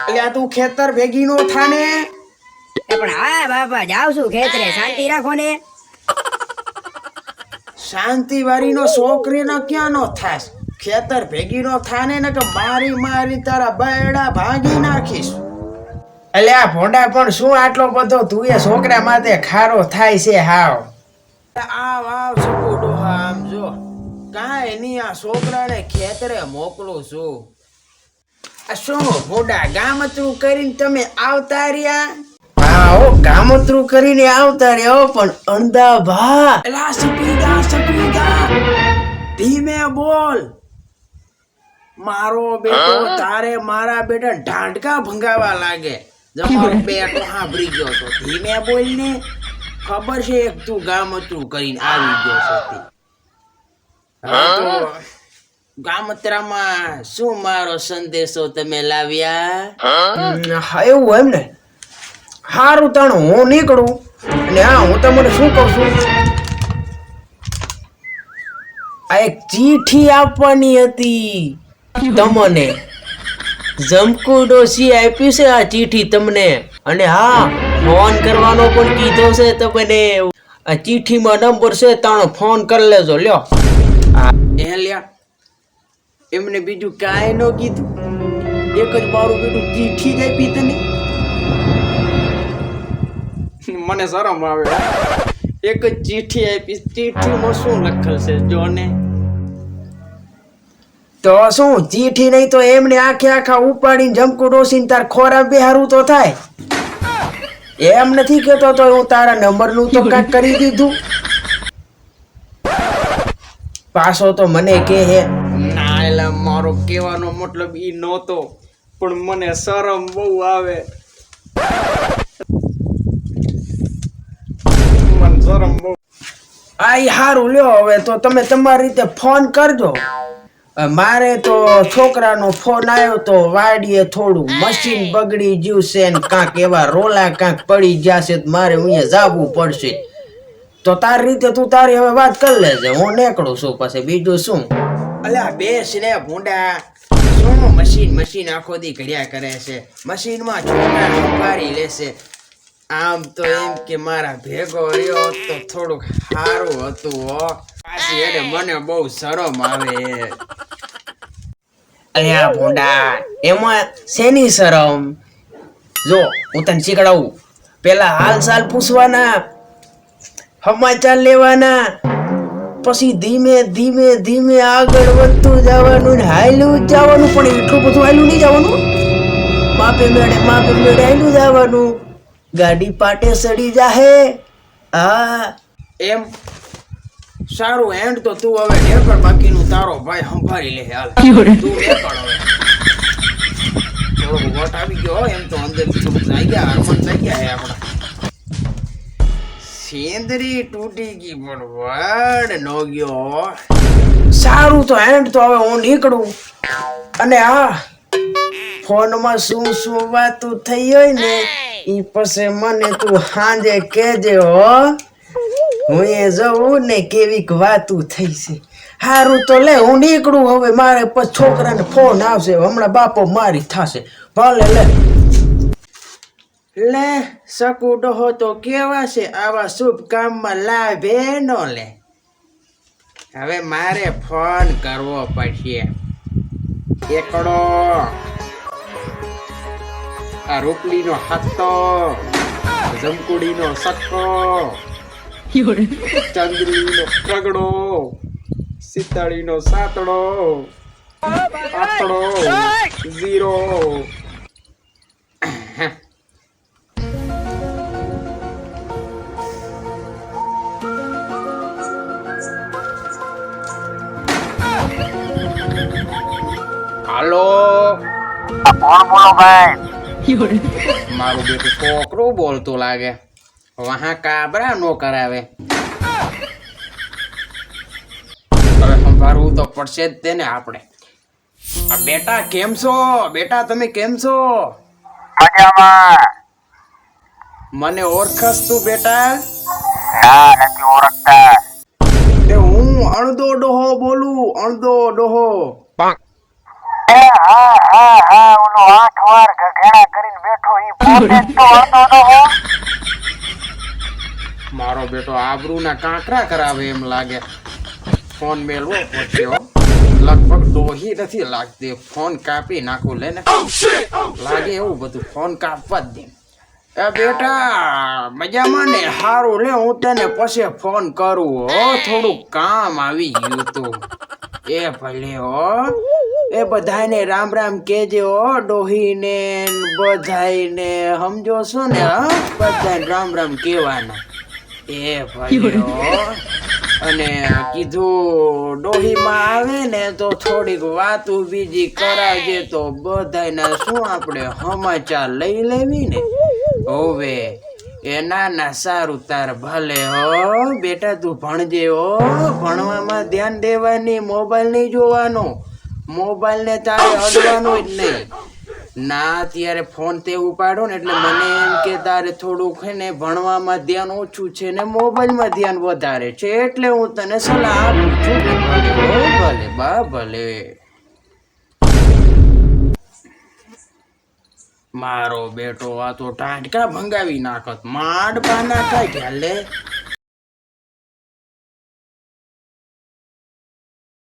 એટલે આ તું ખેતર ભેગી નો થાને. પણ હા બાપા જાવ છું ખેતરે, શાંતિ રાખો ને. શાંતિ વાળી નો છોકરીનો ક્યાં નો થાસ? ખેતર ભેગી નો થાને ને કે મારી મારી તારા બૈડા ભાંગી નાખીશ. એટલે આ ભોંડા પણ શું આટલો બધો તું એ છોકરા માટે ખારો થાય છે હાવ? આવ આવ સકુ ડોહા, આમ જો કાંઈ નહીં, આ છોકરાને ખેતરે મોકલું છું. આ શું ભોંડા ગામતરું કરીને તમે આવતા રહ્યા? હા હો, ગામતરું કરીને આવતા રહ્યા હો, પણ અણદા ભા એલા સપીદા ધીમે બોલ. મારો બેટો તારે મારા બેટા ઢાંઢકા ભંગાવા લાગે. તમારો બેટો સાંભળી ગયો તો ધીમે બોલ ને. ખબર છે એક તું ગામતરું કરીને આવી ગયો છે તે. હા તો ગામતરામાં શું મારો સંદેશો તમે લાવ્યા? એવું એમ ને, હારું તાણું હું નીકળું. અને હા, હું તમને શું કહું છું, આ એક ચીઠી આપવાની હતી તમને. જમકુ ડોશી આપી છે આ ચીઠી તમને. અને હા, ફોન કરવાનો પણ કીધો છે તમને. આ ચીઠીમાં નંબર છે, તાણો ફોન કરી લેજો. લ્યો એ લ્યા, એમને બીજું કાંઈ ન કીધું, એક જ મારું બેટું ચીઠી જ આપી તને. મને શરમ આવે. એક જ ચીઠી આપી, ચીઠીમાં શું લખેલ છે જોને. તો શું ચીઠી નહીં તો એમને આખે આખા ઉપાડીને જમકુ ડોસીને તાર ખોરા બેહારું તો થાય. એમ નથી કેતો તો હું તારા નંબરનું તો કાંઈક કરી દીધું. પાછો તો મને કે હે ના, એટલે મારો કહેવાનો મતલબ ઈ નહોતો, પણ મને શરમ બહુ આવે. મને શરમ બહુ. આઈ હારું લ્યો, હવે તો તમે તમારી રીતે ફોન કરજો. મારે તો છોકરાનો ફોન આવ્યો તો વાડીએ થોડું મશીન બગડી ગયું છે ને કાંક એવા રોલા કાંક પડી ગયા છે, મારે અહીંયા જાવું પડશે. તો તારી રીતે તું તારી હવે વાત કરી લેજે, હું નીકળું છું પછી. બીજું શું? અલ્યા બેસ ને ભૂંડા, શું મશીન આખો દી ઘડ્યા કરે છે? મશીનમાં છોકરા સંભાળી લેશે. આમ તો એમ કે મારા ભેગો રહ્યો તો થોડુંક સારું હતું હો. પાછી એને મને બહુ શરમ આવે. અલ્યા ભૂંડા, એમાં શેની શરમ? જો હું તને શીખડાવું. પેલા હાલ ચાલ પૂછવાના, સમાચાર લેવાના, પછી ધીમે ધીમે ધીમે આગળ વધતું જવાનું, હાલ્યું જવાનું. પણ એટલું બધું હાલ્યું નહીં જવાનું, માપે મેળે હાલ્યું જવાનું. ગાડી પાટે સડી જાહે. હા એમ સારું. એન્ડ તો તું હવે નેકળ, બાકીનું તારો ભાઈ સંભાળી લે. હાલ તું નેકળ હવે. થોડો વોટ આવી ગયો એમ તો અંદર થઈ ગયા, હરમન થઈ ગયા હે આપણા. સેન્દરી તૂટી ગઈ પણ વડ નો ગયો. સારું તો એન્ડ તો હવે હું નીકળું. અને હા, ફોનમાં શું શું વાતું થઈ હોય ને ઈ પછી મને તું સાંજે કહેજે હો. હું એ જવું ને કેવીક વાતું થઈ છે. હારું તો લે હું નીકળું હવે, મારે પછી છોકરાને ફોન આવશે, હમણાં બાપો મારી થશે. ભલે લે શકુ ડોહો તો કેવા છે, આવા શુભ કામમાં લાભે ન લે. હવે મારે ફોન કરવો પડશે. એકડો આ રોકડીનો હત્તો, જમકુડીનો સક્કો, ચંદ્રીનો પ્રગડો, સિતાડીનો સાતડો, આથડો, ઝીરો. હાલો, કોણ બોલો ભાઈ? મારું બેટું છોકરું બોલતું લાગે. વહા કાબરા નો કરાવે. હવે સંભાળવું તો પડશે જ તેને આપણે. આ બેટા કેમ છો? બેટા તમે કેમ છો? મજામાં. મને ઓળખસ તું બેટા? ના, નથી ઓળખતા. એ હું અણદો ડોહો બોલું, અણદો ડોહો. હા, ઓલો 8 સવાર ગઘેડા કરીને બેઠો ઈ પોતે જ તો હતો તો હું. મારો બેટો આબરૂના કાંકરા કરાવે એમ લાગે. ફોન મેલવો પહોંચ્યો, લગભગ ડોહી નથી લાગતી. ફોન કાપી નાખું, લે ને. લાગે એવું બધું, ફોન કાપવા જ દે. એ બેટા મજામાં ને? હારું લે, હું તને પછી ફોન કરું હો, થોડું કામ આવી ગયું તું. એ ભલે હો. એ બધાને રામ રામ કેજે હો, ડોહીને બધાને, સમજો છો ને? હા, બધાને રામ રામ કેવાના. એ ભલે હો. અને કીધું ડોહીમાં આવે ને તો થોડીક વાતો બીજી કરાવજે, તો બધાના શું આપણે સમાચાર લઈ લેવી ને. હોવે એ ના સારું, તાર ભલે હો. બેટા તું ભણજે હો, ભણવામાં ધ્યાન દેવાની, મોબાઈલ નહીં જોવાનો. મોબાઈલ ને તારે અડવાનું જ નહીં. ના અત્યારે ફોન તે ઉપાડો ને એટલે મને એમ કે તારે થોડુંક હે ને ભણવામાં ધ્યાન ઓછું છે ને મોબાઈલમાં ધ્યાન વધારે છે, એટલે હું તને સલાહ આપું છું કે ભલે હો, ભલે બા ભલે. મારો બેટો આ તો ટાંટકા ભંગાવી નાખત, માંડ પાના કાઢ્યા લે.